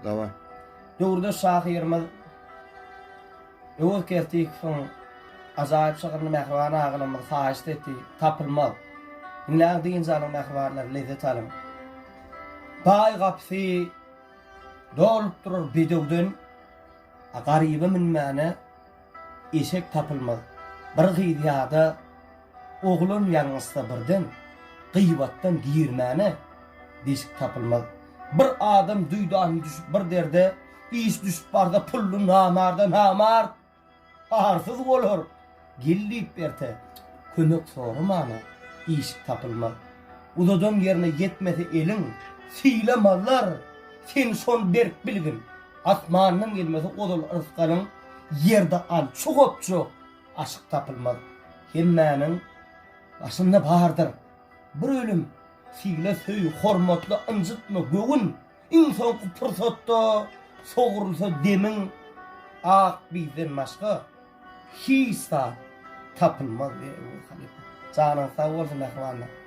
Dava. Döwürde şahyrymyz öwür kertik soň ajaýyp şagyny mehriban agylymyz haýyşt etdi, tapylmaz. Näme diýen janyň mehribanlar lezzet alym. Baý gapsy dolup durur bedewden garyby minmäne eşek tapylmaz. Bir gyýýada oglun ýalňyzda birden gıybatdan girmäne deşik tapylmaz. Bir adam duýdan düşüp bir derde iş düşüp barda pullu namar arsyz bolar. Gellip berte kömek sormana iş tapylmaz. Uzadan yerine yetmese elin sile mallar sen son berk bilgin. Asmanyň gelmese odul ıskanyň yerde al çogopçu aşyk tapylmaz. Hemmäniň başynda bardyr. Bir ölüm sile söýü hormatly ınjytma göwün insan pursatda sogurulsa demin ak bizden başga hiç tapylmaz diýip Janyň sag bolsun mehribanlar.